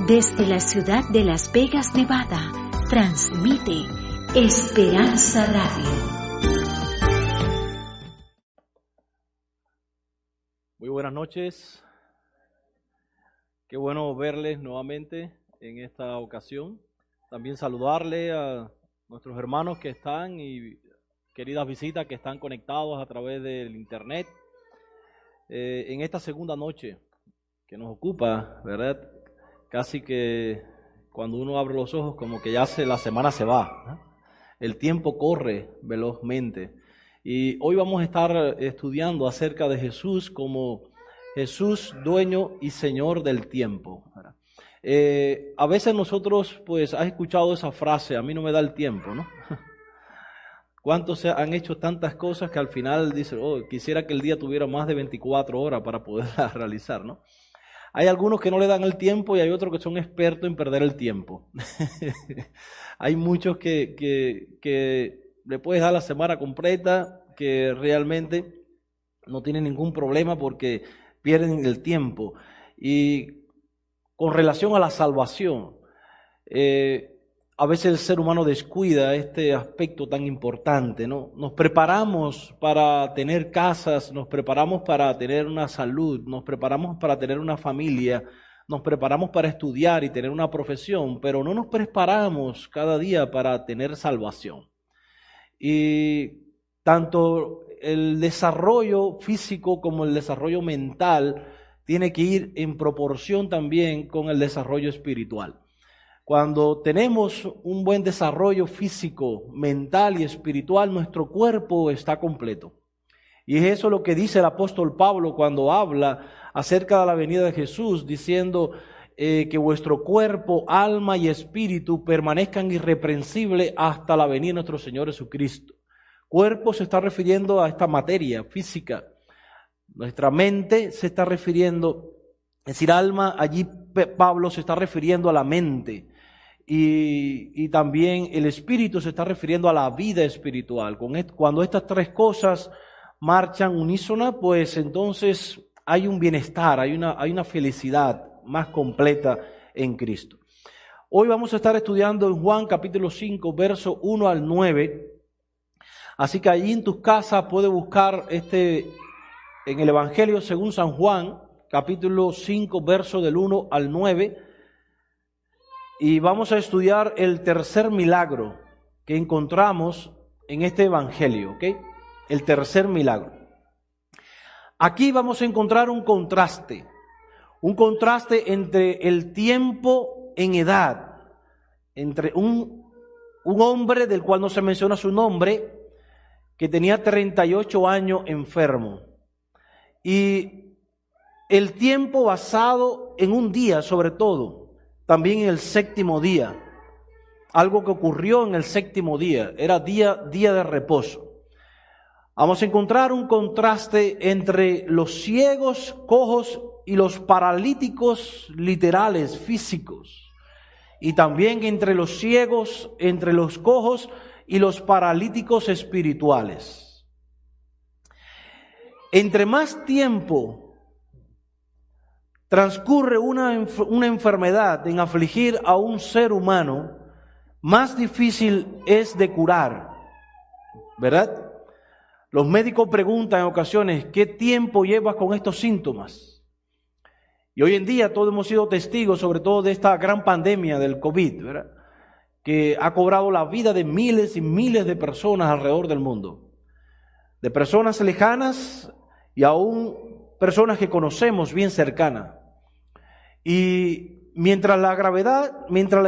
Desde la ciudad de Las Vegas, Nevada, transmite Esperanza Radio. Muy buenas noches. Qué bueno verles nuevamente en esta ocasión. También saludarle a nuestros hermanos que están y queridas visitas que están conectados a través del internet. En esta segunda noche que nos ocupa, ¿verdad? Casi que cuando uno abre los ojos como que la semana se va, ¿no? El tiempo corre velozmente. Y hoy vamos a estar estudiando acerca de Jesús como Jesús, dueño y señor del tiempo. A veces nosotros, pues, has escuchado esa frase, a mí no me da el tiempo, ¿no? ¿Cuántos han hecho tantas cosas que al final dicen, quisiera que el día tuviera más de 24 horas para poderlas realizar, ¿no? Hay algunos que no le dan el tiempo y hay otros que son expertos en perder el tiempo. Hay muchos que le puedes dar la semana completa, que realmente no tienen ningún problema porque pierden el tiempo. Y con relación a la salvación, a veces el ser humano descuida este aspecto tan importante, ¿no? Nos preparamos para tener casas, nos preparamos para tener una salud, nos preparamos para tener una familia, nos preparamos para estudiar y tener una profesión, pero no nos preparamos cada día para tener salvación. Y tanto el desarrollo físico como el desarrollo mental tiene que ir en proporción también con el desarrollo espiritual. Cuando tenemos un buen desarrollo físico, mental y espiritual, nuestro cuerpo está completo. Y es eso lo que dice el apóstol Pablo cuando habla acerca de la venida de Jesús, diciendo que vuestro cuerpo, alma y espíritu permanezcan irreprensibles hasta la venida de nuestro Señor Jesucristo. Cuerpo se está refiriendo a esta materia física. Nuestra mente se está refiriendo, es decir, alma, allí Pablo se está refiriendo a la mente. Y también el espíritu se está refiriendo a la vida espiritual. Cuando estas tres cosas marchan unísona, pues entonces hay un bienestar, hay una felicidad más completa en Cristo. Hoy vamos a estar estudiando en Juan capítulo 5, verso 1 al 9. Así que allí en tus casas puedes buscar en el Evangelio según San Juan, capítulo 5, verso del 1 al 9. Y vamos a estudiar el tercer milagro que encontramos en este evangelio, ¿ok? El tercer milagro. Aquí vamos a encontrar un contraste entre el tiempo en edad, entre un hombre del cual no se menciona su nombre, que tenía 38 años enfermo, y el tiempo basado en un día sobre todo. También en el séptimo día, algo que ocurrió en el séptimo día, era día de reposo. Vamos a encontrar un contraste entre los ciegos, cojos y los paralíticos literales, físicos. Y también entre los ciegos, entre los cojos y los paralíticos espirituales. Entre más tiempo transcurre una enfermedad en afligir a un ser humano, más difícil es de curar, ¿verdad? Los médicos preguntan en ocasiones, ¿qué tiempo llevas con estos síntomas? Y hoy en día todos hemos sido testigos, sobre todo de esta gran pandemia del COVID, ¿verdad? Que ha cobrado la vida de miles y miles de personas alrededor del mundo. De personas lejanas y aún personas que conocemos bien cercanas. Y mientras la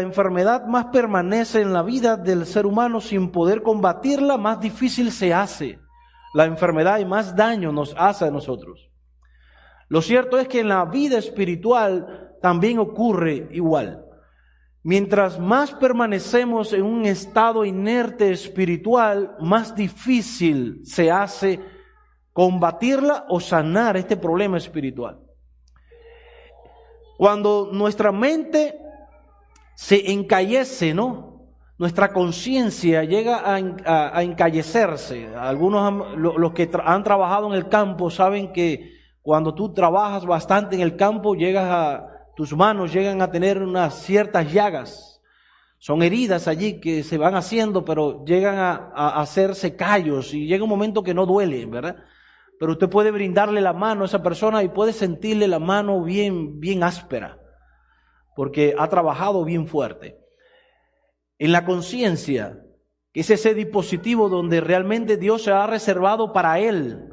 enfermedad más permanece en la vida del ser humano sin poder combatirla, más difícil se hace la enfermedad y más daño nos hace a nosotros. Lo cierto es que en la vida espiritual también ocurre igual. Mientras más permanecemos en un estado inerte espiritual, más difícil se hace combatirla o sanar este problema espiritual. Cuando nuestra mente se encallece, ¿no? Nuestra conciencia llega a encallecerse. Algunos, los que han trabajado en el campo, saben que cuando tú trabajas bastante en el campo, tus manos llegan a tener unas ciertas llagas. Son heridas allí que se van haciendo, pero llegan a hacerse callos y llega un momento que no duele, ¿verdad? Pero usted puede brindarle la mano a esa persona y puede sentirle la mano bien, bien áspera, porque ha trabajado bien fuerte. En la conciencia, que es ese dispositivo donde realmente Dios se ha reservado para él,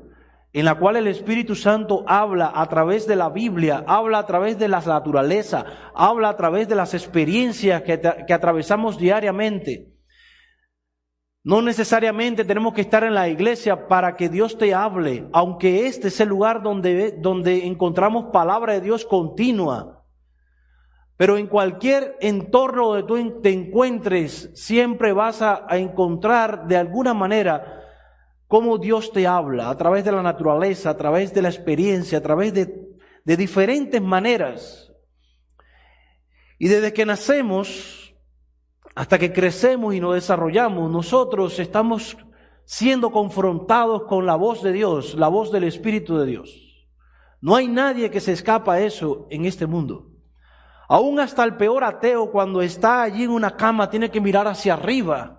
en la cual el Espíritu Santo habla a través de la Biblia, habla a través de la naturaleza, habla a través de las experiencias que atravesamos diariamente. No necesariamente tenemos que estar en la iglesia para que Dios te hable, aunque este es el lugar donde encontramos palabra de Dios continua. Pero en cualquier entorno donde tú te encuentres, siempre vas a encontrar de alguna manera cómo Dios te habla, a través de la naturaleza, a través de la experiencia, a través de diferentes maneras. Y desde que nacemos hasta que crecemos y nos desarrollamos, nosotros estamos siendo confrontados con la voz de Dios, la voz del Espíritu de Dios. No hay nadie que se escapa a eso en este mundo. Aún hasta el peor ateo, cuando está allí en una cama, tiene que mirar hacia arriba.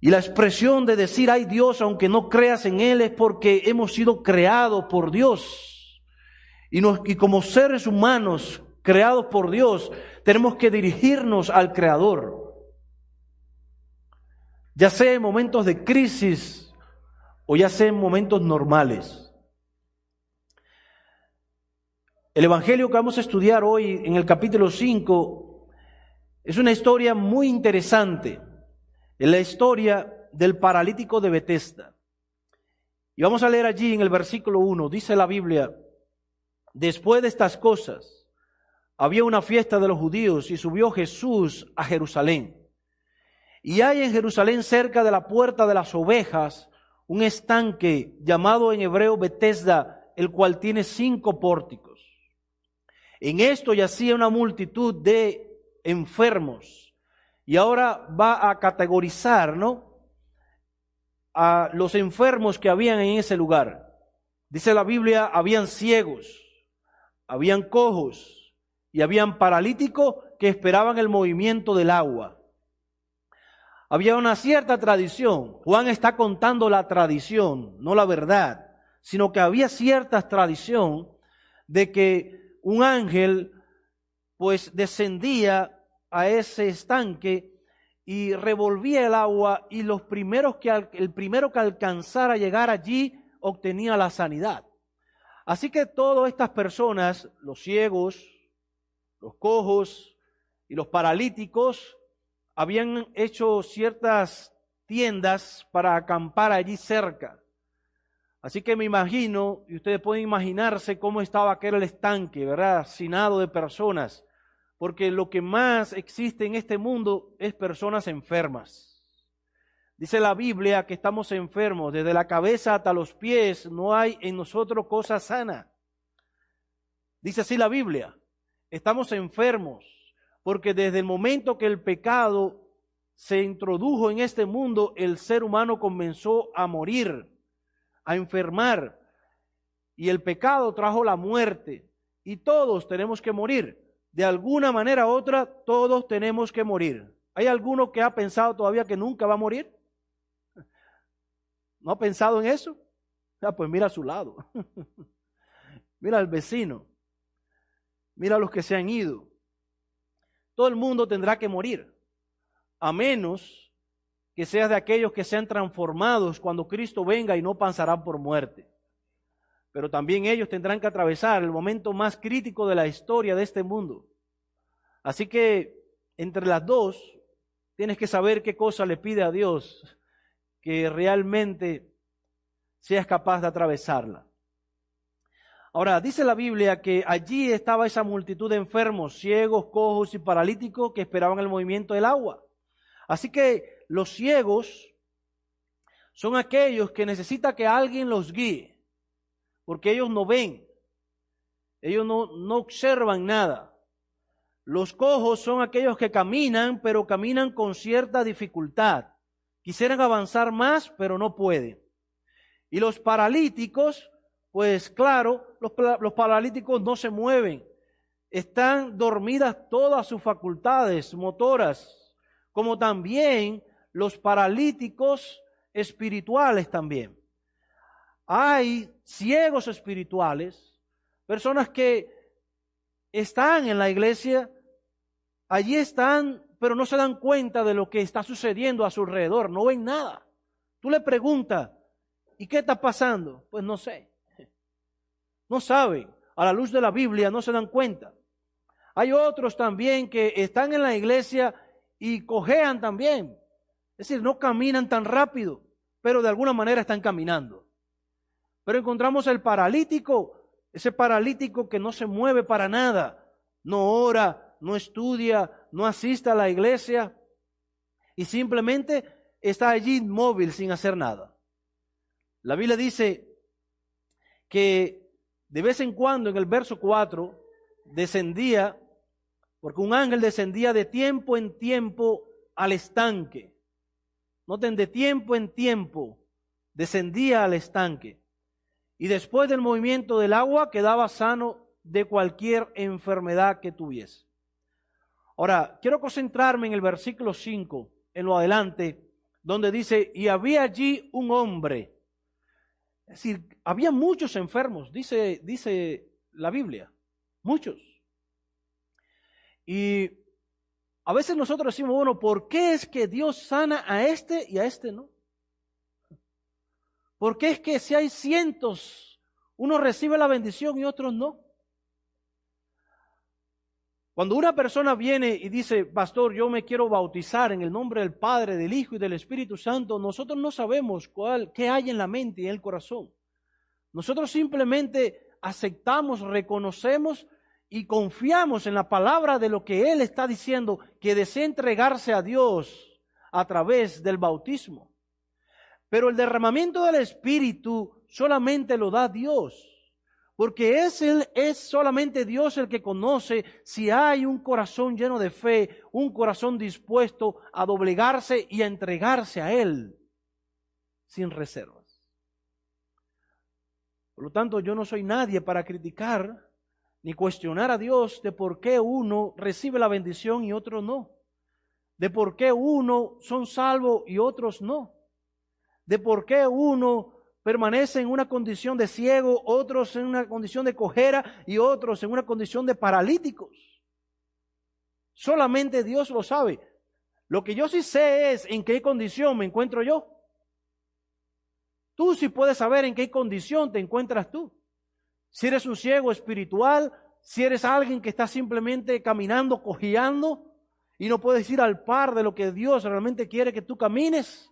Y la expresión de decir, ay Dios, aunque no creas en Él, es porque hemos sido creados por Dios. Y como seres humanos creados por Dios, tenemos que dirigirnos al Creador. Ya sea en momentos de crisis o ya sea en momentos normales. El Evangelio que vamos a estudiar hoy en el capítulo 5 es una historia muy interesante. Es la historia del paralítico de Betesda. Y vamos a leer allí en el versículo 1, dice la Biblia, después de estas cosas, había una fiesta de los judíos y subió Jesús a Jerusalén. Y hay en Jerusalén, cerca de la puerta de las ovejas, un estanque llamado en hebreo Betesda, el cual tiene 5 pórticos. En esto yacía una multitud de enfermos. Y ahora va a categorizar, ¿no?, a los enfermos que habían en ese lugar. Dice la Biblia, habían ciegos, habían cojos y habían paralíticos que esperaban el movimiento del agua. Había una cierta tradición. Juan está contando la tradición, no la verdad, sino que había cierta tradición de que un ángel pues descendía a ese estanque y revolvía el agua, y el primero que alcanzara a llegar allí obtenía la sanidad. Así que todas estas personas, los ciegos, los cojos y los paralíticos, habían hecho ciertas tiendas para acampar allí cerca. Así que me imagino, y ustedes pueden imaginarse cómo estaba aquel estanque, ¿verdad?, hacinado de personas, porque lo que más existe en este mundo es personas enfermas. Dice la Biblia que estamos enfermos, desde la cabeza hasta los pies, no hay en nosotros cosa sana. Dice así la Biblia, estamos enfermos, porque desde el momento que el pecado se introdujo en este mundo, el ser humano comenzó a morir, a enfermar, y el pecado trajo la muerte, y todos tenemos que morir. De alguna manera u otra, todos tenemos que morir. ¿Hay alguno que ha pensado todavía que nunca va a morir? ¿No ha pensado en eso? Pues mira a su lado. Mira al vecino. Mira a los que se han ido. Todo el mundo tendrá que morir, a menos que seas de aquellos que sean transformados cuando Cristo venga y no pasarán por muerte. Pero también ellos tendrán que atravesar el momento más crítico de la historia de este mundo. Así que entre las dos tienes que saber qué cosa le pide a Dios que realmente seas capaz de atravesarla. Ahora, dice la Biblia que allí estaba esa multitud de enfermos, ciegos, cojos y paralíticos que esperaban el movimiento del agua. Así que los ciegos son aquellos que necesitan que alguien los guíe, porque ellos no ven, ellos no observan nada. Los cojos son aquellos que caminan, pero caminan con cierta dificultad. Quisieran avanzar más, pero no pueden. Y los paralíticos, pues claro, los paralíticos no se mueven. están dormidas todas sus facultades motoras, como también los paralíticos espirituales también. Hay ciegos espirituales, personas que están en la iglesia, allí están, pero no se dan cuenta de lo que está sucediendo a su alrededor, no ven nada. Tú le preguntas, ¿y qué está pasando? Pues no sé. No saben, a la luz de la Biblia no se dan cuenta. Hay otros también que están en la iglesia y cojean también. Es decir, no caminan tan rápido, pero de alguna manera están caminando. Pero encontramos el paralítico, ese paralítico que no se mueve para nada, no ora, no estudia, no asiste a la iglesia y simplemente está allí inmóvil sin hacer nada. La Biblia dice que de vez en cuando en el verso 4 descendía, porque un ángel descendía de tiempo en tiempo al estanque. Noten, de tiempo en tiempo descendía al estanque. Y después del movimiento del agua quedaba sano de cualquier enfermedad que tuviese. Ahora, quiero concentrarme en el versículo 5, en lo adelante, donde dice, y había allí un hombre. Es decir, había muchos enfermos, dice la Biblia, muchos. Y a veces nosotros decimos, bueno, ¿por qué es que Dios sana a este y a este no? ¿Por qué es que si hay cientos, uno recibe la bendición y otros no? Cuando una persona viene y dice, pastor, yo me quiero bautizar en el nombre del Padre, del Hijo y del Espíritu Santo, nosotros no sabemos qué hay en la mente y en el corazón. Nosotros simplemente aceptamos, reconocemos y confiamos en la palabra de lo que Él está diciendo, que desea entregarse a Dios a través del bautismo. Pero el derramamiento del Espíritu solamente lo da Dios. Porque es solamente Dios el que conoce si hay un corazón lleno de fe, un corazón dispuesto a doblegarse y a entregarse a Él sin reservas. Por lo tanto, yo no soy nadie para criticar ni cuestionar a Dios de por qué uno recibe la bendición y otro no. De por qué uno son salvos y otros no. De por qué uno permanece en una condición de ciego, otros en una condición de cojera y otros en una condición de paralíticos. Solamente Dios lo sabe. Lo que yo sí sé es en qué condición me encuentro yo. Tú sí puedes saber en qué condición te encuentras tú. Si eres un ciego espiritual, si eres alguien que está simplemente caminando, cojeando y no puedes ir al par de lo que Dios realmente quiere que tú camines.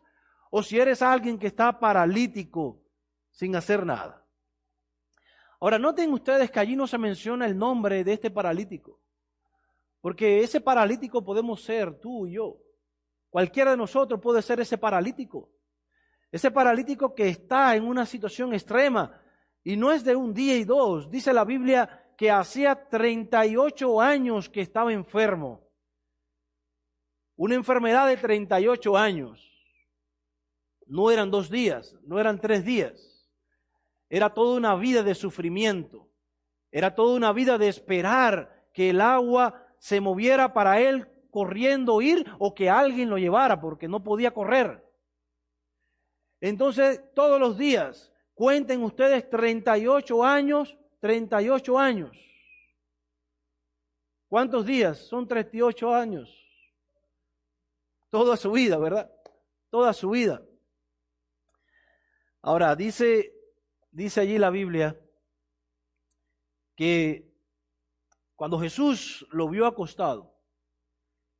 O si eres alguien que está paralítico sin hacer nada. Ahora, noten ustedes que allí no se menciona el nombre de este paralítico. Porque ese paralítico podemos ser tú y yo. Cualquiera de nosotros puede ser ese paralítico. Ese paralítico que está en una situación extrema. Y no es de un día y dos. Dice la Biblia que hacía 38 años que estaba enfermo. Una enfermedad de 38 años. No eran 2 días, no eran 3 días. Era toda una vida de sufrimiento. Era toda una vida de esperar que el agua se moviera para él corriendo ir o que alguien lo llevara porque no podía correr. Entonces, todos los días, cuenten ustedes 38 años, 38 años. ¿Cuántos días? Son 38 años. Toda su vida, ¿verdad? Toda su vida. Ahora, dice allí la Biblia que cuando Jesús lo vio acostado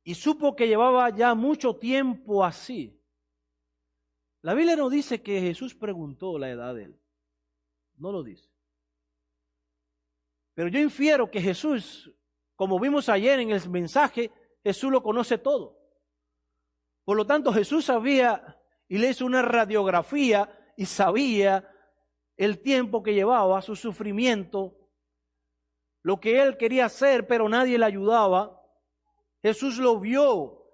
y supo que llevaba ya mucho tiempo así, la Biblia no dice que Jesús preguntó la edad de él, no lo dice. Pero yo infiero que Jesús, como vimos ayer en el mensaje, Jesús lo conoce todo. Por lo tanto, Jesús sabía y le hizo una radiografía y sabía el tiempo que llevaba, su sufrimiento, lo que él quería hacer, pero nadie le ayudaba. Jesús lo vio.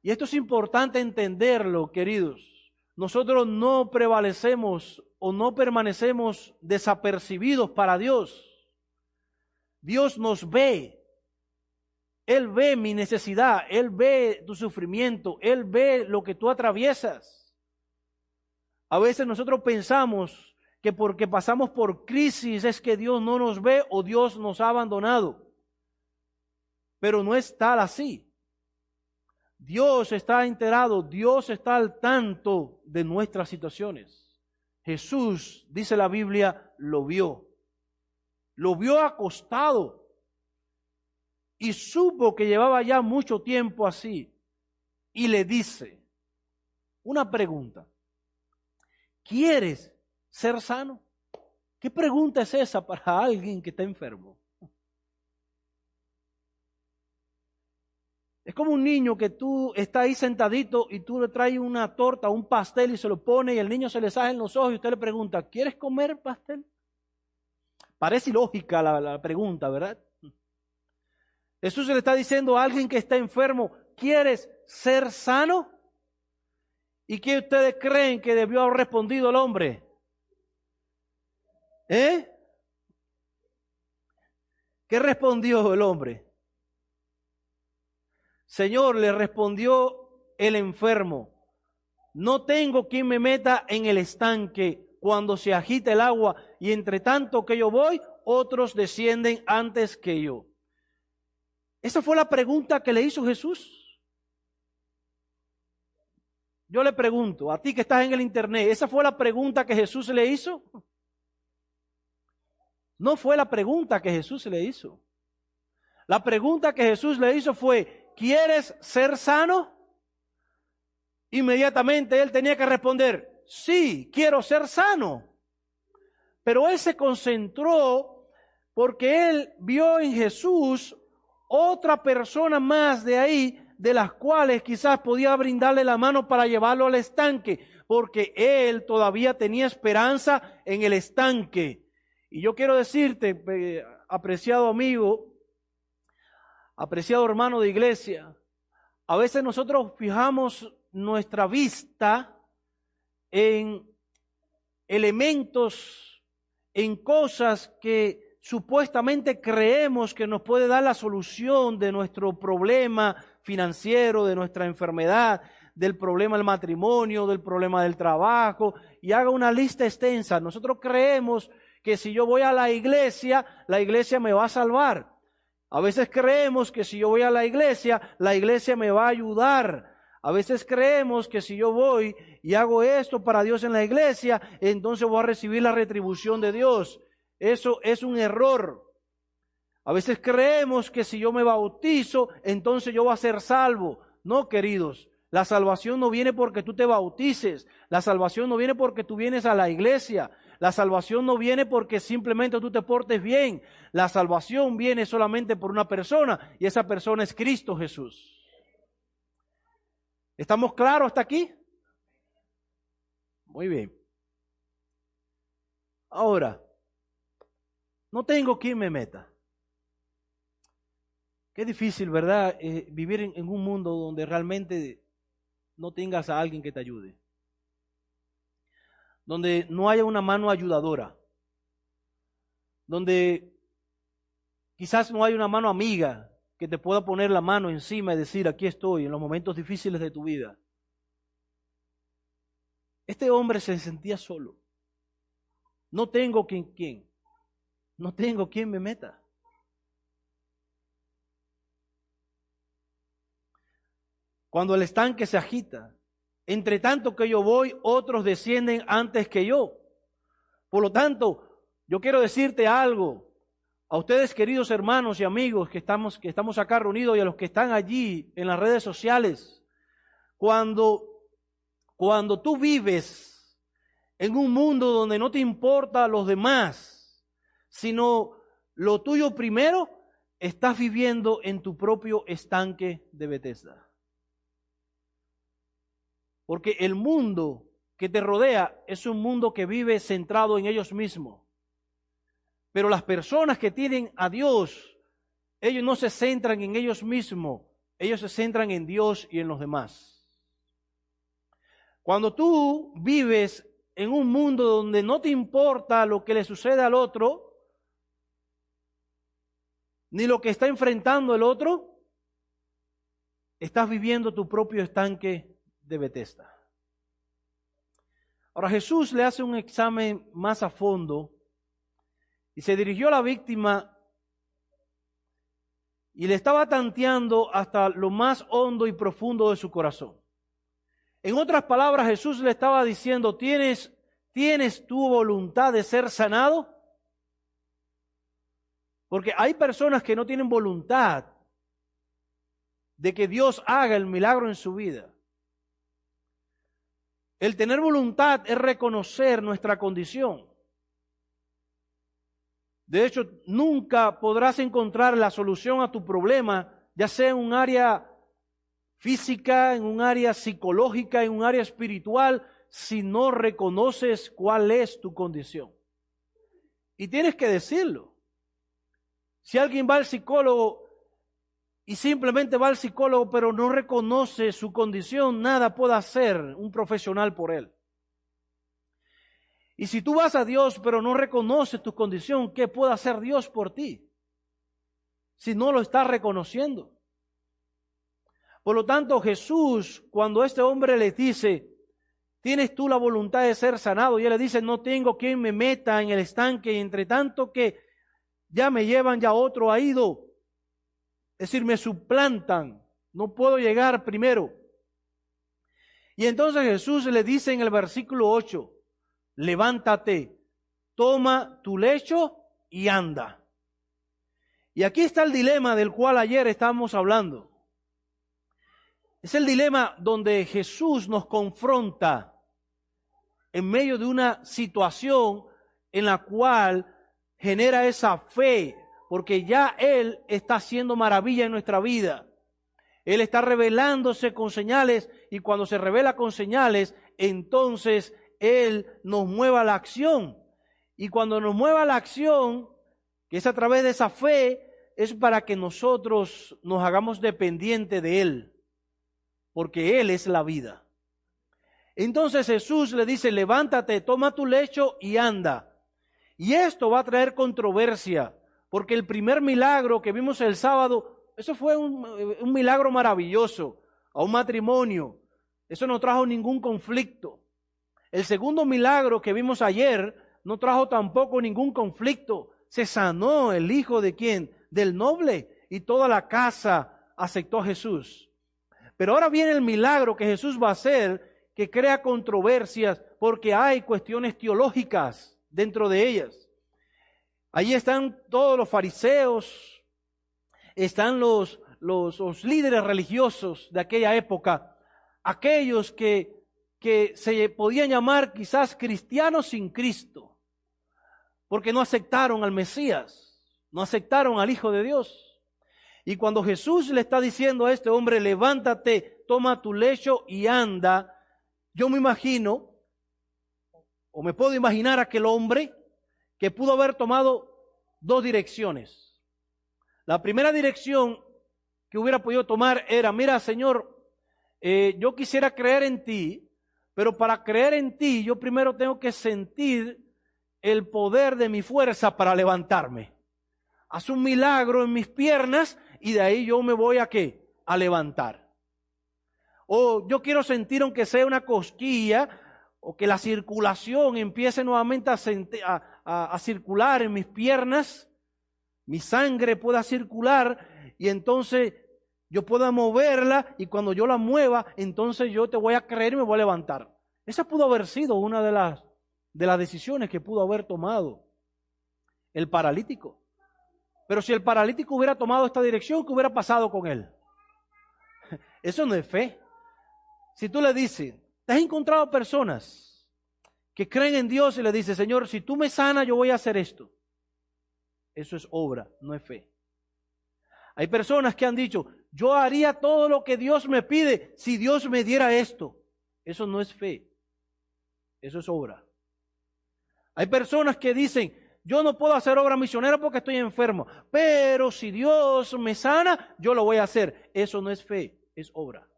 Y esto es importante entenderlo, queridos. Nosotros no prevalecemos o no permanecemos desapercibidos para Dios. Dios nos ve. Él ve mi necesidad, Él ve tu sufrimiento, Él ve lo que tú atraviesas. A veces nosotros pensamos que porque pasamos por crisis es que Dios no nos ve o Dios nos ha abandonado. Pero no es tal así. Dios está enterado, Dios está al tanto de nuestras situaciones. Jesús, dice la Biblia, lo vio acostado y supo que llevaba ya mucho tiempo así y le dice una pregunta: ¿quieres ser sano? ¿Qué pregunta es esa para alguien que está enfermo? Es como un niño que tú estás ahí sentadito y tú le traes una torta, un pastel y se lo pone y el niño se le sale en los ojos y usted le pregunta: ¿quieres comer pastel? Parece ilógica la pregunta, ¿verdad? Jesús le está diciendo a alguien que está enfermo: ¿quieres ser sano? ¿Y qué ustedes creen que debió haber respondido el hombre? ¿Qué respondió el hombre? Señor, le respondió el enfermo: no tengo quien me meta en el estanque cuando se agita el agua, y entre tanto que yo voy, otros descienden antes que yo. Esa fue la pregunta que le hizo Jesús. Yo le pregunto, a ti que estás en el internet, ¿esa fue la pregunta que Jesús le hizo? No fue la pregunta que Jesús le hizo. La pregunta que Jesús le hizo fue: ¿quieres ser sano? Inmediatamente él tenía que responder: sí, quiero ser sano. Pero él se concentró porque él vio en Jesús otra persona más de ahí, de las cuales quizás podía brindarle la mano para llevarlo al estanque, porque él todavía tenía esperanza en el estanque. Y yo quiero decirte, apreciado amigo, apreciado hermano de iglesia, a veces nosotros fijamos nuestra vista en elementos, en cosas que supuestamente creemos que nos puede dar la solución de nuestro problema financiero, de nuestra enfermedad, del problema del matrimonio, del problema del trabajo, y haga una lista extensa. Nosotros creemos que si yo voy a la iglesia me va a salvar. A veces creemos que si yo voy a la iglesia me va a ayudar. A veces creemos que si yo voy y hago esto para Dios en la iglesia, entonces voy a recibir la retribución de Dios. Eso es un error. A veces creemos que si yo me bautizo, entonces yo voy a ser salvo. No, queridos, la salvación no viene porque tú te bautices. La salvación no viene porque tú vienes a la iglesia. La salvación no viene porque simplemente tú te portes bien. La salvación viene solamente por una persona, y esa persona es Cristo Jesús. ¿Estamos claros hasta aquí? Muy bien. Ahora, no tengo quien me meta. Qué difícil, ¿verdad? Vivir en un mundo donde realmente no tengas a alguien que te ayude. Donde no haya una mano ayudadora. Donde quizás no haya una mano amiga que te pueda poner la mano encima y decir: aquí estoy en los momentos difíciles de tu vida. Este hombre se sentía solo. No tengo quien. No tengo quien me meta. Cuando el estanque se agita, entre tanto que yo voy, otros descienden antes que yo. Por lo tanto, yo quiero decirte algo. A ustedes, queridos hermanos y amigos que estamos acá reunidos, y a los que están allí en las redes sociales, cuando tú vives en un mundo donde no te importa a los demás, sino lo tuyo primero, estás viviendo en tu propio estanque de Betesda. Porque el mundo que te rodea es un mundo que vive centrado en ellos mismos. Pero las personas que tienen a Dios, ellos no se centran en ellos mismos, ellos se centran en Dios y en los demás. Cuando tú vives en un mundo donde no te importa lo que le sucede al otro, ni lo que está enfrentando el otro, estás viviendo tu propio estanque de Betesda. Ahora Jesús le hace un examen más a fondo y se dirigió a la víctima y le estaba tanteando hasta lo más hondo y profundo de su corazón. En otras palabras, Jesús le estaba diciendo, ¿tienes tu voluntad de ser sanado? Porque hay personas que no tienen voluntad de que Dios haga el milagro en su vida. El tener voluntad es reconocer nuestra condición. De hecho, nunca podrás encontrar la solución a tu problema, ya sea en un área física, en un área psicológica, en un área espiritual, si no reconoces cuál es tu condición. Y tienes que decirlo. Si alguien va al psicólogo y simplemente va al psicólogo pero no reconoce su condición, nada puede hacer un profesional por él. Y si tú vas a Dios pero no reconoces tu condición, ¿qué puede hacer Dios por ti? Si no lo estás reconociendo. Por lo tanto, Jesús, cuando este hombre le dice, ¿tienes tú la voluntad de ser sanado? Y él le dice, no tengo quien me meta en el estanque, y entre tanto que ya me llevan, ya otro ha ido. Es decir, me suplantan, no puedo llegar primero. Y entonces Jesús le dice en el versículo 8, levántate, toma tu lecho y anda. Y aquí está el dilema del cual ayer estábamos hablando. Es el dilema donde Jesús nos confronta en medio de una situación en la cual genera esa fe, porque ya Él está haciendo maravilla en nuestra vida. Él está revelándose con señales, y cuando se revela con señales, entonces Él nos mueva a la acción. Y cuando nos mueva a la acción, que es a través de esa fe, es para que nosotros nos hagamos dependientes de Él, porque Él es la vida. Entonces Jesús le dice, levántate, toma tu lecho y anda. Y esto va a traer controversia, porque el primer milagro que vimos el sábado, eso fue un milagro maravilloso, a un matrimonio. Eso no trajo ningún conflicto. El segundo milagro que vimos ayer no trajo tampoco ningún conflicto. Se sanó el hijo de ¿quién? Del noble, y toda la casa aceptó a Jesús. Pero ahora viene el milagro que Jesús va a hacer, que crea controversias, porque hay cuestiones teológicas dentro de ellas. Allí están todos los fariseos, están los líderes religiosos de aquella época, aquellos que se podían llamar quizás cristianos sin Cristo, porque no aceptaron al Mesías, no aceptaron al Hijo de Dios. Y cuando Jesús le está diciendo a este hombre, levántate, toma tu lecho y anda, yo me imagino, o me puedo imaginar aquel hombre que pudo haber tomado dos direcciones. La primera dirección que hubiera podido tomar era, mira, Señor, yo quisiera creer en ti, pero para creer en ti yo primero tengo que sentir el poder de mi fuerza para levantarme. Haz un milagro en mis piernas y de ahí yo me voy a ¿qué? A levantar. O yo quiero sentir aunque sea una cosquilla, o que la circulación empiece nuevamente a circular en mis piernas, mi sangre pueda circular y entonces yo pueda moverla, y cuando yo la mueva, entonces yo te voy a creer y me voy a levantar. Esa pudo haber sido una de las decisiones que pudo haber tomado el paralítico. Pero si el paralítico hubiera tomado esta dirección, ¿qué hubiera pasado con él? Eso no es fe. Si tú le dices, ¿te has encontrado personas que creen en Dios y le dices, Señor, si tú me sanas, yo voy a hacer esto? Eso es obra, no es fe. Hay personas que han dicho, yo haría todo lo que Dios me pide si Dios me diera esto. Eso no es fe, eso es obra. Hay personas que dicen, yo no puedo hacer obra misionera porque estoy enfermo, pero si Dios me sana, yo lo voy a hacer. Eso no es fe, es obra.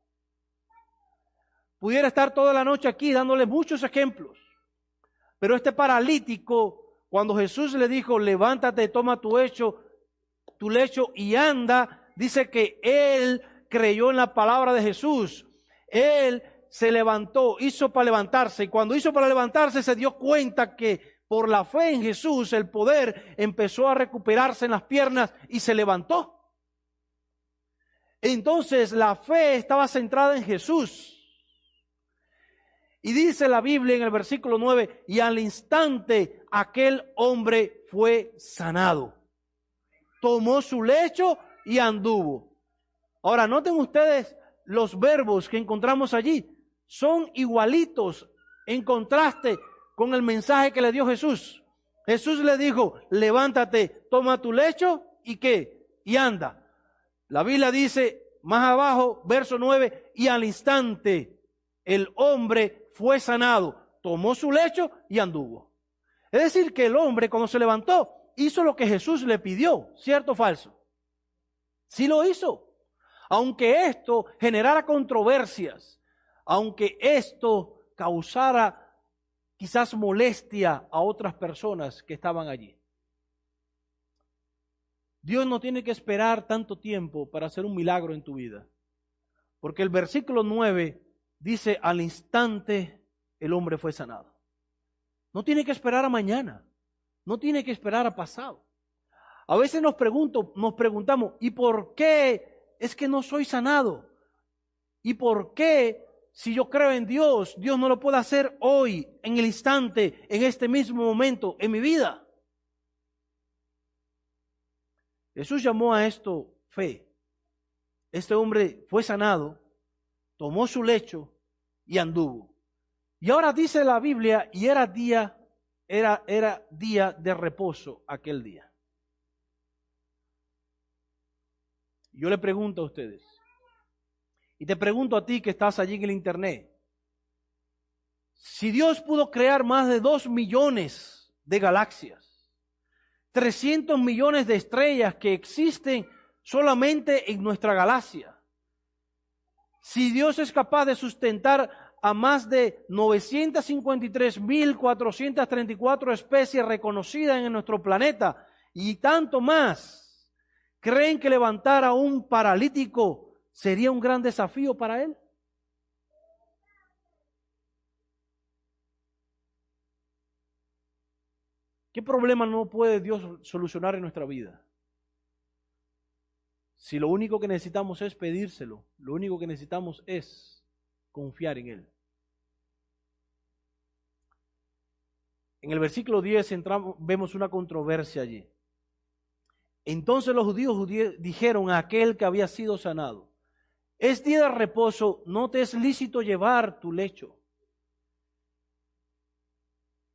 Pudiera estar toda la noche aquí dándole muchos ejemplos, pero este paralítico, cuando Jesús le dijo, levántate, toma tu lecho y anda, dice que él creyó en la palabra de Jesús. Él se levantó, hizo para levantarse, y cuando hizo para levantarse se dio cuenta que por la fe en Jesús el poder empezó a recuperarse en las piernas y se levantó. Entonces la fe estaba centrada en Jesús. Y dice la Biblia en el versículo 9, y al instante aquel hombre fue sanado. Tomó su lecho y anduvo. Ahora noten ustedes los verbos que encontramos allí. Son igualitos en contraste con el mensaje que le dio Jesús. Jesús le dijo, levántate, toma tu lecho y ¿qué? Y anda. La Biblia dice más abajo, verso 9, y al instante el hombre fue sanado, tomó su lecho y anduvo. Es decir, que el hombre cuando se levantó hizo lo que Jesús le pidió, ¿cierto o falso? Sí lo hizo. Aunque esto generara controversias, aunque esto causara quizás molestia a otras personas que estaban allí. Dios no tiene que esperar tanto tiempo para hacer un milagro en tu vida. Porque el versículo 9 dice, al instante el hombre fue sanado. No tiene que esperar a mañana. No tiene que esperar a pasado. A veces nos preguntamos, ¿y por qué es que no soy sanado? ¿Y por qué, si yo creo en Dios, Dios no lo puede hacer hoy, en el instante, en este mismo momento, en mi vida? Jesús llamó a esto fe. Este hombre fue sanado, tomó su lecho y anduvo. Y ahora dice la Biblia, y era día de reposo aquel día. Yo le pregunto a ustedes, y te pregunto a ti que estás allí en el internet, si Dios pudo crear más de 2 millones de galaxias, 300 millones de estrellas que existen solamente en nuestra galaxia, si Dios es capaz de sustentar a más de 953.434 especies reconocidas en nuestro planeta y tanto más, ¿creen que levantar a un paralítico sería un gran desafío para él? ¿Qué problema no puede Dios solucionar en nuestra vida? Si lo único que necesitamos es pedírselo, lo único que necesitamos es confiar en Él. En el versículo 10 vemos una controversia allí. Entonces los judíos dijeron a aquel que había sido sanado, es día de reposo, no te es lícito llevar tu lecho.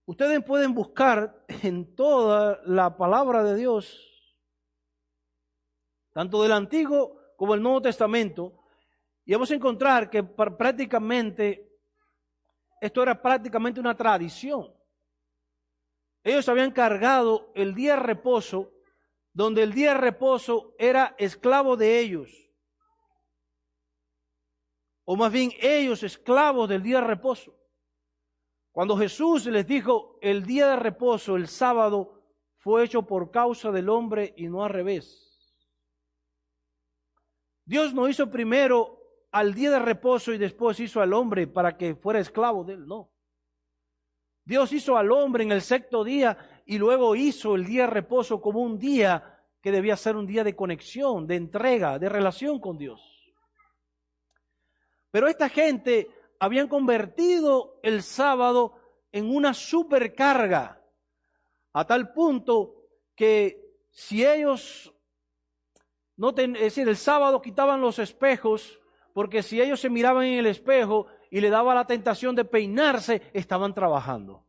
Ustedes pueden buscar en toda la palabra de Dios, tanto del Antiguo como el Nuevo Testamento, y vamos a encontrar que esto era prácticamente una tradición. Ellos habían cargado el día de reposo, donde el día de reposo era esclavo de ellos, o más bien ellos esclavos del día de reposo. Cuando Jesús les dijo, el día de reposo, el sábado, fue hecho por causa del hombre y no al revés. Dios no hizo primero al día de reposo y después hizo al hombre para que fuera esclavo de él, no. Dios hizo al hombre en el 6º día y luego hizo el día de reposo como un día que debía ser un día de conexión, de entrega, de relación con Dios. Pero esta gente habían convertido el sábado en una supercarga, a tal punto que si ellos, es decir, el sábado quitaban los espejos, porque si ellos se miraban en el espejo y le daba la tentación de peinarse, estaban trabajando.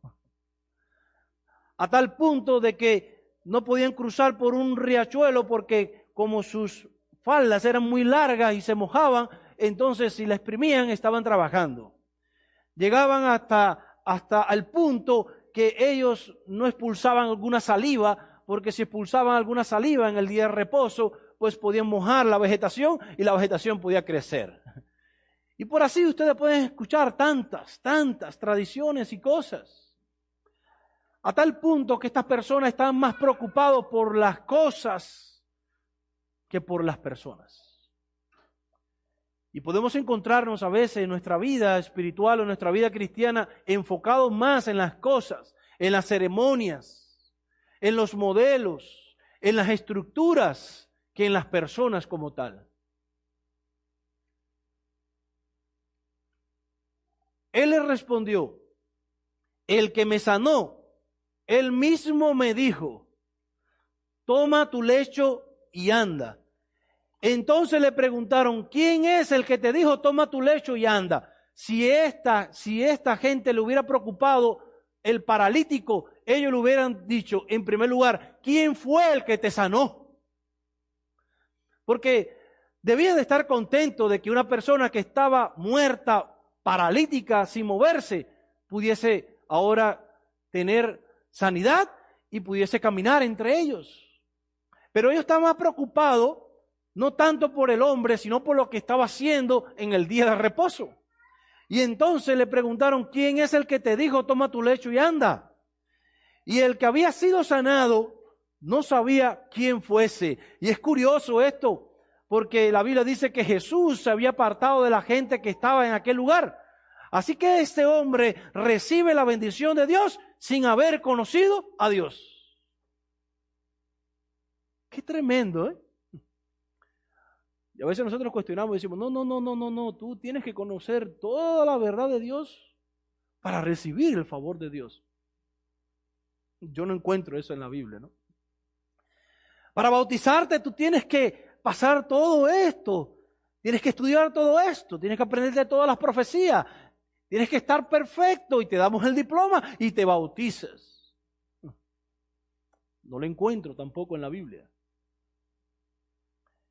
A tal punto de que no podían cruzar por un riachuelo porque como sus faldas eran muy largas y se mojaban, entonces si la exprimían estaban trabajando. Llegaban hasta el punto que ellos no expulsaban alguna saliva, porque si expulsaban alguna saliva en el día de reposo, pues podían mojar la vegetación y la vegetación podía crecer. Y por así ustedes pueden escuchar tantas tradiciones y cosas. A tal punto que estas personas están más preocupados por las cosas que por las personas. Y podemos encontrarnos a veces en nuestra vida espiritual o en nuestra vida cristiana enfocados más en las cosas, en las ceremonias, en los modelos, en las estructuras, que en las personas como tal. Él le respondió, el que me sanó, él mismo me dijo, toma tu lecho y anda. Entonces le preguntaron, ¿quién es el que te dijo, toma tu lecho y anda? Si esta gente le hubiera preocupado el paralítico, ellos le hubieran dicho, en primer lugar, ¿quién fue el que te sanó? Porque debía de estar contento de que una persona que estaba muerta, paralítica, sin moverse, pudiese ahora tener sanidad y pudiese caminar entre ellos. Pero ellos estaban más preocupados, no tanto por el hombre, sino por lo que estaba haciendo en el día de reposo. Y entonces le preguntaron, ¿quién es el que te dijo, toma tu lecho y anda? Y el que había sido sanado no sabía quién fuese. Y es curioso esto, porque la Biblia dice que Jesús se había apartado de la gente que estaba en aquel lugar. Así que este hombre recibe la bendición de Dios sin haber conocido a Dios. Qué tremendo, ¿eh? Y a veces nosotros cuestionamos y decimos, no, tú tienes que conocer toda la verdad de Dios para recibir el favor de Dios. Yo no encuentro eso en la Biblia, ¿no? Para bautizarte tú tienes que pasar todo esto, tienes que estudiar todo esto, tienes que aprenderte todas las profecías, tienes que estar perfecto y te damos el diploma y te bautizas. No lo encuentro tampoco en la Biblia.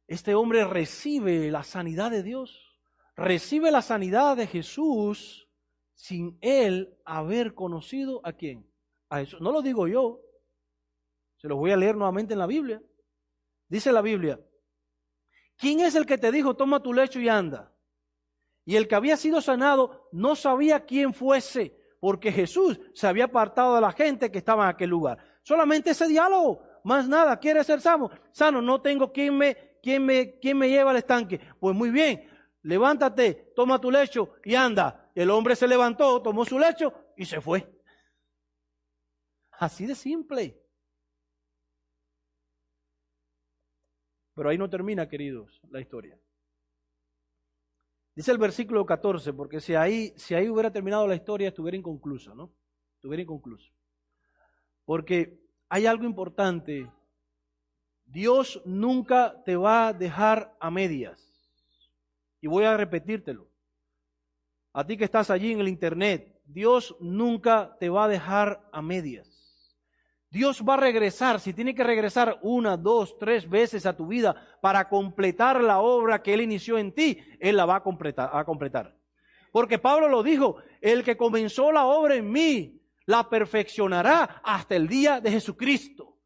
Este hombre recibe la sanidad de Dios, recibe la sanidad de Jesús sin él haber conocido ¿a quién? A Jesús. No lo digo yo, se los voy a leer nuevamente en la Biblia. Dice la Biblia, ¿quién es el que te dijo, toma tu lecho y anda? Y el que había sido sanado no sabía quién fuese, porque Jesús se había apartado de la gente que estaba en aquel lugar. Solamente ese diálogo, más nada. ¿Quieres ser sano? Sano, no tengo quien me lleva al estanque. Pues muy bien, levántate, toma tu lecho y anda. El hombre se levantó, tomó su lecho y se fue. Así de simple. Pero ahí no termina, queridos, la historia. Dice el versículo 14, porque si ahí hubiera terminado la historia, estuviera inconclusa, ¿no? Estuviera inconclusa. Porque hay algo importante. Dios nunca te va a dejar a medias. Y voy a repetírtelo. A ti que estás allí en el internet, Dios nunca te va a dejar a medias. Dios va a regresar, si tiene que regresar 1, 2, 3 veces a tu vida para completar la obra que Él inició en ti, Él la va a completar. Porque Pablo lo dijo, el que comenzó la obra en mí, la perfeccionará hasta el día de Jesucristo.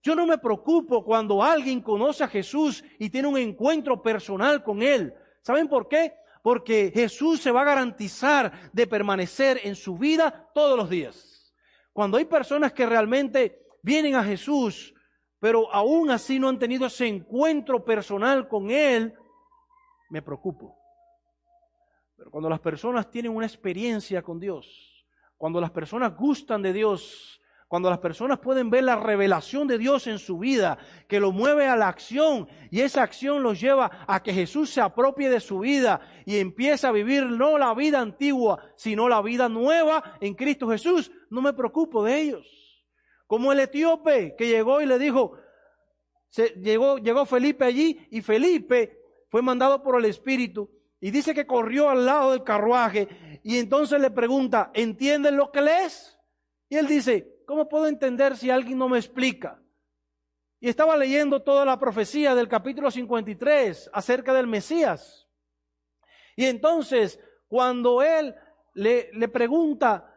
Yo no me preocupo cuando alguien conoce a Jesús y tiene un encuentro personal con Él. ¿Saben por qué? Porque Jesús se va a garantizar de permanecer en su vida todos los días. Cuando hay personas que realmente vienen a Jesús, pero aún así no han tenido ese encuentro personal con Él, me preocupo. Pero cuando las personas tienen una experiencia con Dios, cuando las personas gustan de Dios, cuando las personas pueden ver la revelación de Dios en su vida, que lo mueve a la acción, y esa acción los lleva a que Jesús se apropie de su vida y empiece a vivir no la vida antigua, sino la vida nueva en Cristo Jesús, no me preocupo de ellos. Como el etíope que llegó y le dijo, llegó Felipe allí, y Felipe fue mandado por el Espíritu, y dice que corrió al lado del carruaje, y entonces le pregunta, ¿entienden lo que lees? Y él dice, ¿cómo puedo entender si alguien no me explica? Y estaba leyendo toda la profecía del capítulo 53 acerca del Mesías. Y entonces, cuando él le pregunta,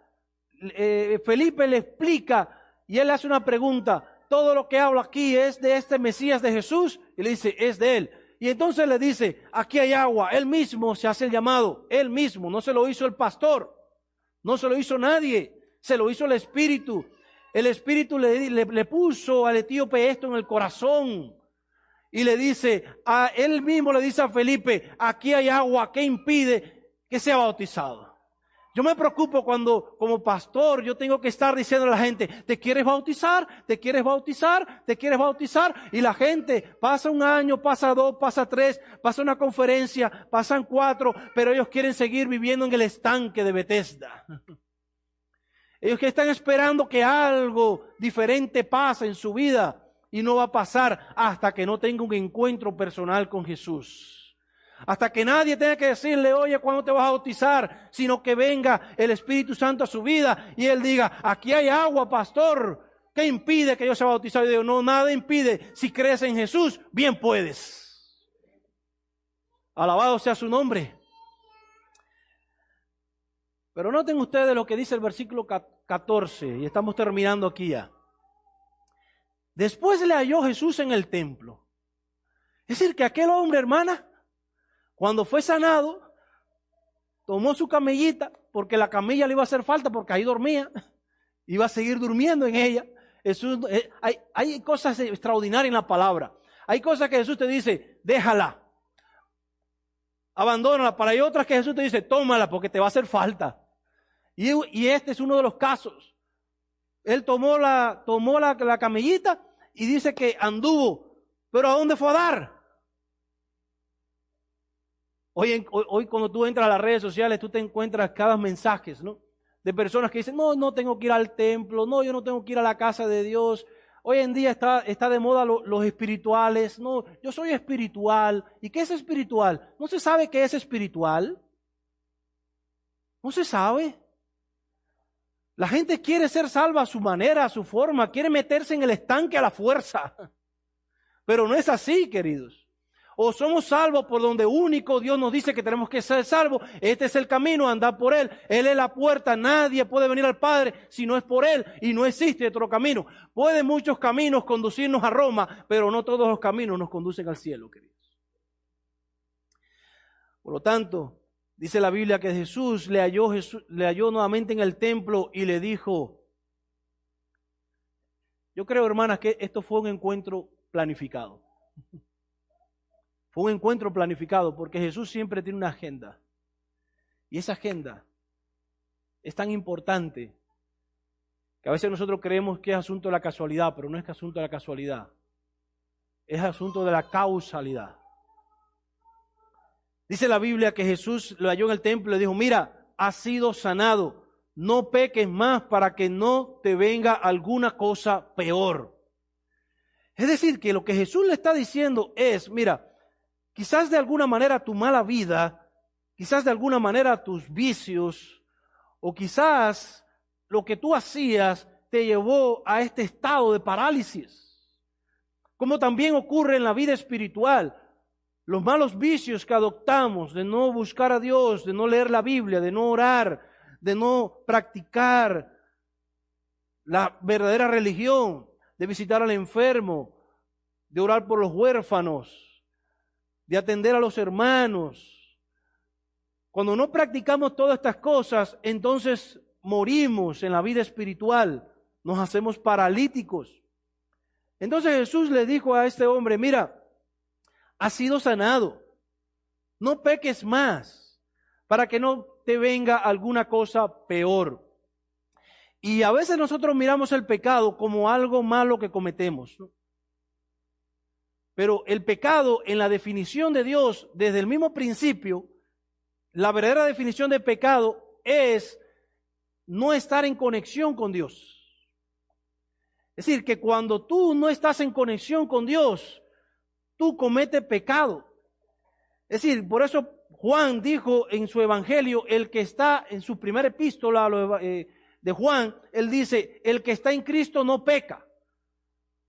Felipe le explica, y él hace una pregunta, ¿todo lo que hablo aquí es de este Mesías de Jesús? Y le dice, es de él. Y entonces le dice, aquí hay agua, él mismo se hace el llamado, él mismo, no se lo hizo el pastor, no se lo hizo nadie, se lo hizo el Espíritu. El Espíritu le puso al etíope esto en el corazón. y le dice, él mismo le dice a Felipe, aquí hay agua, ¿qué impide que sea bautizado? Yo me preocupo cuando como pastor yo tengo que estar diciendo a la gente, ¿te quieres bautizar? ¿Te quieres bautizar? ¿Te quieres bautizar? Y la gente pasa un año, pasa 2, pasa 3, pasa una conferencia, pasan 4, pero ellos quieren seguir viviendo en el estanque de Bethesda. Ellos que están esperando que algo diferente pase en su vida y no va a pasar hasta que no tenga un encuentro personal con Jesús. Hasta que nadie tenga que decirle, oye, ¿cuándo te vas a bautizar? Sino que venga el Espíritu Santo a su vida y Él diga, aquí hay agua, pastor. ¿Qué impide que yo sea bautizado? Y digo, no, nada impide. Si crees en Jesús, bien puedes. Alabado sea su nombre. Pero noten ustedes lo que dice el versículo 14, y estamos terminando aquí ya. Después le halló Jesús en el templo. Es decir, que aquel hombre, hermana, cuando fue sanado, tomó su camellita, porque la camilla le iba a hacer falta, porque ahí dormía, iba a seguir durmiendo en ella. Hay cosas extraordinarias en la palabra. Hay cosas que Jesús te dice, déjala, abandónala, para hay otras que Jesús te dice, tómala, porque te va a hacer falta. Y este es uno de los casos. Él tomó la camellita y dice que anduvo, pero ¿a dónde fue a dar? Hoy cuando tú entras a las redes sociales, tú te encuentras cada mensajes, ¿no? De personas que dicen, no tengo que ir al templo, no, yo no tengo que ir a la casa de Dios. Hoy en día está de moda los espirituales. No, yo soy espiritual. ¿Y qué es espiritual? ¿No se sabe qué es espiritual? No se sabe. La gente quiere ser salva a su manera, a su forma, quiere meterse en el estanque a la fuerza. Pero no es así, queridos. O somos salvos por donde único Dios nos dice que tenemos que ser salvos. Este es el camino, andar por Él. Él es la puerta. Nadie puede venir al Padre si no es por Él. Y no existe otro camino. Pueden muchos caminos conducirnos a Roma, pero no todos los caminos nos conducen al cielo, queridos. Por lo tanto, dice la Biblia que Jesús le halló nuevamente en el templo y le dijo, yo creo, hermanas, que esto fue un encuentro planificado. Fue un encuentro planificado porque Jesús siempre tiene una agenda. Y esa agenda es tan importante que a veces nosotros creemos que es asunto de la casualidad, pero no es asunto de la casualidad. Es asunto de la causalidad. Dice la Biblia que Jesús lo halló en el templo y le dijo, mira, has sido sanado, no peques más para que no te venga alguna cosa peor. Es decir, que lo que Jesús le está diciendo es, mira, quizás de alguna manera tu mala vida, quizás de alguna manera tus vicios, o quizás lo que tú hacías te llevó a este estado de parálisis. Como también ocurre en la vida espiritual. Los malos vicios que adoptamos de no buscar a Dios, de no leer la Biblia, de no orar, de no practicar la verdadera religión, de visitar al enfermo, de orar por los huérfanos, de atender a los hermanos. Cuando no practicamos todas estas cosas, entonces morimos en la vida espiritual, nos hacemos paralíticos. Entonces Jesús le dijo a este hombre, mira, has sido sanado, no peques más, para que no te venga alguna cosa peor. Y a veces nosotros miramos el pecado como algo malo que cometemos, ¿no? Pero el pecado, en la definición de Dios, desde el mismo principio, la verdadera definición de pecado es no estar en conexión con Dios. Es decir, que cuando tú no estás en conexión con Dios, tú cometes pecado. Es decir, por eso Juan dijo en su evangelio, el que está en su primera epístola de Juan, él dice, el que está en Cristo no peca.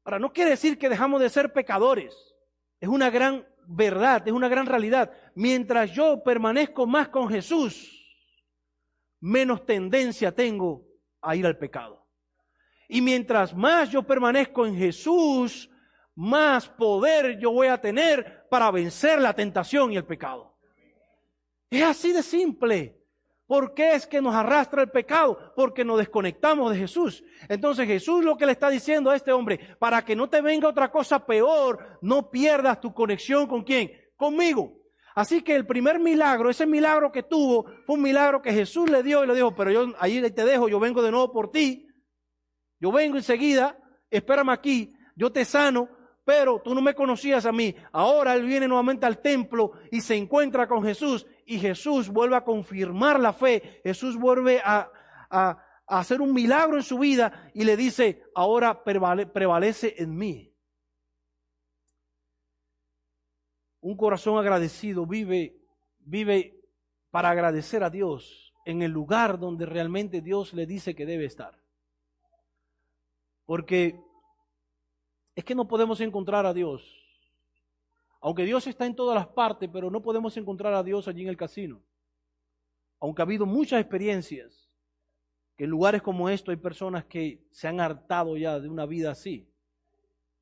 Ahora, no quiere decir que dejamos de ser pecadores. Es una gran verdad, es una gran realidad. Mientras yo permanezco más con Jesús, menos tendencia tengo a ir al pecado. Y mientras más yo permanezco en Jesús, más poder yo voy a tener para vencer la tentación y el pecado. Es así de simple. ¿Por qué es que nos arrastra el pecado? Porque nos desconectamos de Jesús. Entonces Jesús lo que le está diciendo a este hombre, para que no te venga otra cosa peor, no pierdas tu conexión ¿con quién? Conmigo. Así que el primer milagro, ese milagro que tuvo, fue un milagro que Jesús le dio y le dijo, pero yo ahí te dejo, yo vengo de nuevo por ti. Yo vengo enseguida, espérame aquí, yo te sano, pero tú no me conocías a mí. Ahora él viene nuevamente al templo y se encuentra con Jesús y Jesús vuelve a confirmar la fe. Jesús vuelve a hacer un milagro en su vida y le dice, ahora prevalece en mí. Un corazón agradecido vive para agradecer a Dios en el lugar donde realmente Dios le dice que debe estar. Porque es que no podemos encontrar a Dios. Aunque Dios está en todas las partes, pero no podemos encontrar a Dios allí en el casino. Aunque ha habido muchas experiencias, que en lugares como esto hay personas que se han hartado ya de una vida así.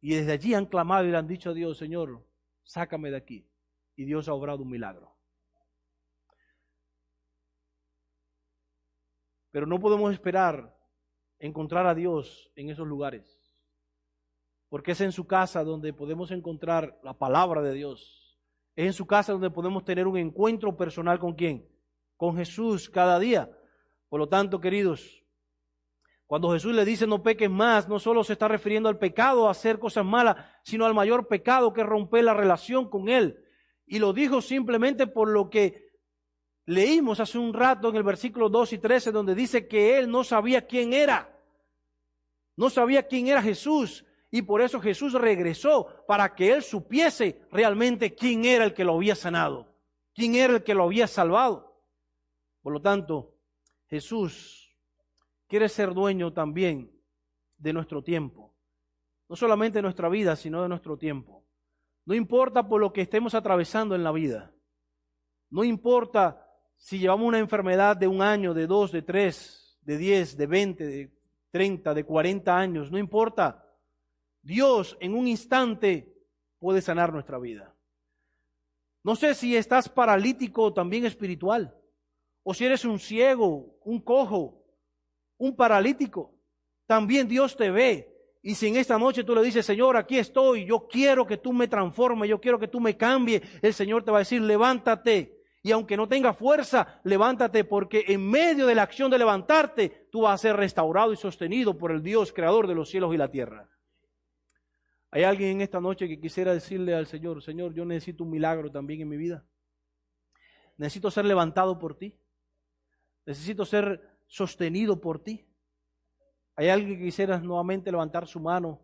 Y desde allí han clamado y le han dicho a Dios, Señor, sácame de aquí. Y Dios ha obrado un milagro. Pero no podemos esperar encontrar a Dios en esos lugares. Porque es en su casa donde podemos encontrar la palabra de Dios. Es en su casa donde podemos tener un encuentro personal ¿con quién? Con Jesús cada día. Por lo tanto, queridos, cuando Jesús le dice no peques más, no solo se está refiriendo al pecado, a hacer cosas malas, sino al mayor pecado que es romper la relación con Él. Y lo dijo simplemente por lo que leímos hace un rato en el versículo 2 y 13, donde dice que Él no sabía quién era. No sabía quién era Jesús. Y por eso Jesús regresó para que Él supiese realmente quién era el que lo había sanado, quién era el que lo había salvado. Por lo tanto, Jesús quiere ser dueño también de nuestro tiempo. No solamente de nuestra vida, sino de nuestro tiempo. No importa por lo que estemos atravesando en la vida. No importa si llevamos una enfermedad de 1 año, de 2, de 3, de 10, de 20, de 30, de 40 años. No importa. Dios en un instante puede sanar nuestra vida. No sé si estás paralítico también espiritual, o si eres un ciego, un cojo, un paralítico. También Dios te ve. Y si en esta noche tú le dices, Señor, aquí estoy, yo quiero que tú me transformes, yo quiero que tú me cambies, el Señor te va a decir, levántate. Y aunque no tengas fuerza, levántate, porque en medio de la acción de levantarte, tú vas a ser restaurado y sostenido por el Dios creador de los cielos y la tierra. ¿Hay alguien en esta noche que quisiera decirle al Señor, Señor, yo necesito un milagro también en mi vida? Necesito ser levantado por ti. Necesito ser sostenido por ti. ¿Hay alguien que quisiera nuevamente levantar su mano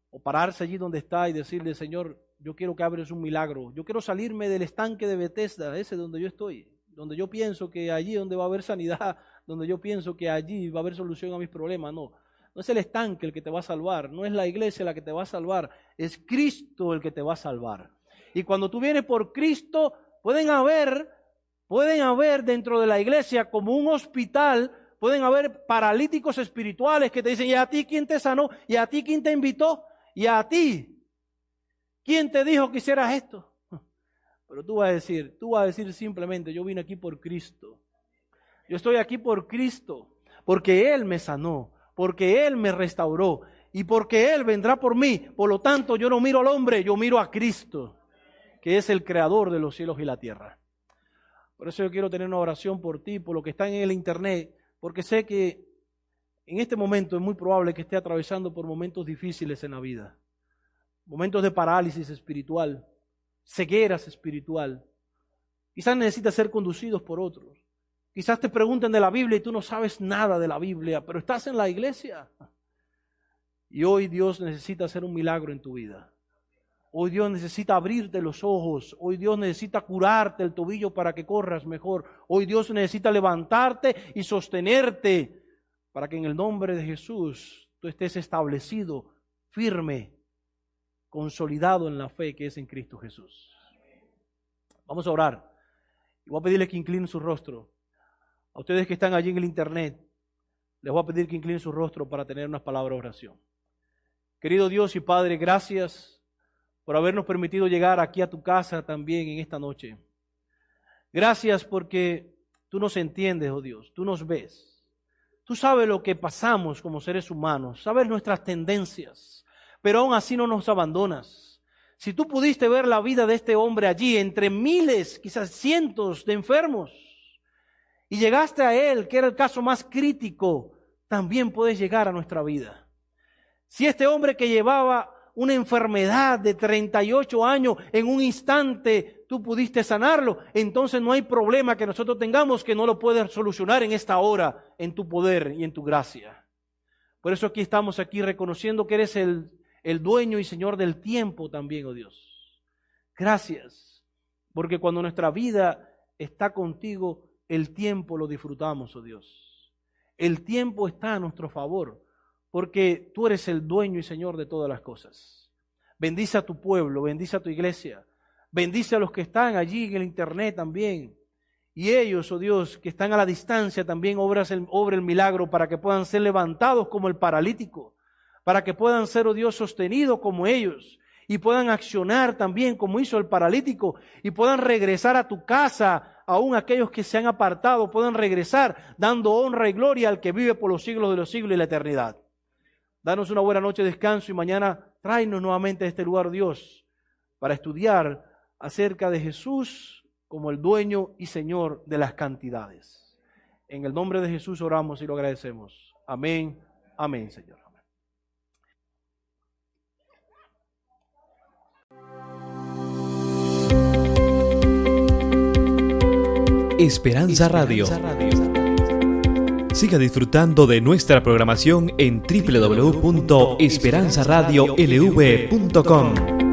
o pararse allí donde está y decirle, Señor, yo quiero que abres un milagro? Yo quiero salirme del estanque de Bethesda, ese donde yo estoy, donde yo pienso que allí donde va a haber sanidad, donde yo pienso que allí va a haber solución a mis problemas. No es el estanque el que te va a salvar, no es la iglesia la que te va a salvar, es Cristo el que te va a salvar. Y cuando tú vienes por Cristo, pueden haber dentro de la iglesia como un hospital, pueden haber paralíticos espirituales que te dicen, ¿y a ti quién te sanó? ¿Y a ti quién te invitó? ¿Y a ti quién te dijo que hicieras esto? Pero tú vas a decir simplemente, yo vine aquí por Cristo. Yo estoy aquí por Cristo, porque Él me sanó, porque Él me restauró y porque Él vendrá por mí. Por lo tanto, yo no miro al hombre, yo miro a Cristo, que es el creador de los cielos y la tierra. Por eso yo quiero tener una oración por ti, por lo que está en el internet, porque sé que en este momento es muy probable que esté atravesando por momentos difíciles en la vida. Momentos de parálisis espiritual, cegueras espiritual. Quizás necesitas ser conducidos por otros. Quizás te pregunten de la Biblia y tú no sabes nada de la Biblia, pero estás en la iglesia. Y hoy Dios necesita hacer un milagro en tu vida. Hoy Dios necesita abrirte los ojos. Hoy Dios necesita curarte el tobillo para que corras mejor. Hoy Dios necesita levantarte y sostenerte para que en el nombre de Jesús tú estés establecido, firme, consolidado en la fe que es en Cristo Jesús. Vamos a orar. Y voy a pedirles que inclinen su rostro. A ustedes que están allí en el internet, les voy a pedir que inclinen su rostro para tener unas palabras de oración. Querido Dios y Padre, gracias por habernos permitido llegar aquí a tu casa también en esta noche. Gracias porque tú tú nos entiendes, oh Dios, tú nos ves. Tú sabes lo que pasamos como seres humanos, sabes nuestras tendencias, pero aún así no nos abandonas. Si tú pudiste ver la vida de este hombre allí, entre miles, quizás cientos de enfermos, y llegaste a él, que era el caso más crítico, también puedes llegar a nuestra vida. Si este hombre que llevaba una enfermedad de 38 años, en un instante tú pudiste sanarlo, entonces no hay problema que nosotros tengamos que no lo puedes solucionar en esta hora, en tu poder y en tu gracia. Por eso aquí estamos reconociendo que eres el dueño y Señor del tiempo también, oh Dios. Gracias, porque cuando nuestra vida está contigo, el tiempo lo disfrutamos, oh Dios. El tiempo está a nuestro favor, porque tú eres el dueño y Señor de todas las cosas. Bendice a tu pueblo, bendice a tu iglesia, bendice a los que están allí en el internet también. Y ellos, oh Dios, que están a la distancia, también obra el milagro para que puedan ser levantados como el paralítico, para que puedan ser, oh Dios, sostenidos como ellos, y puedan accionar también como hizo el paralítico, y puedan regresar a tu casa. Aún aquellos que se han apartado puedan regresar dando honra y gloria al que vive por los siglos de los siglos y la eternidad. Danos una buena noche de descanso y mañana tráenos nuevamente a este lugar, Dios, para estudiar acerca de Jesús como el dueño y Señor de las cantidades. En el nombre de Jesús oramos y lo agradecemos. Amén, amén, Señor. Esperanza Radio. Siga disfrutando de nuestra programación en www.esperanzaradiolv.com.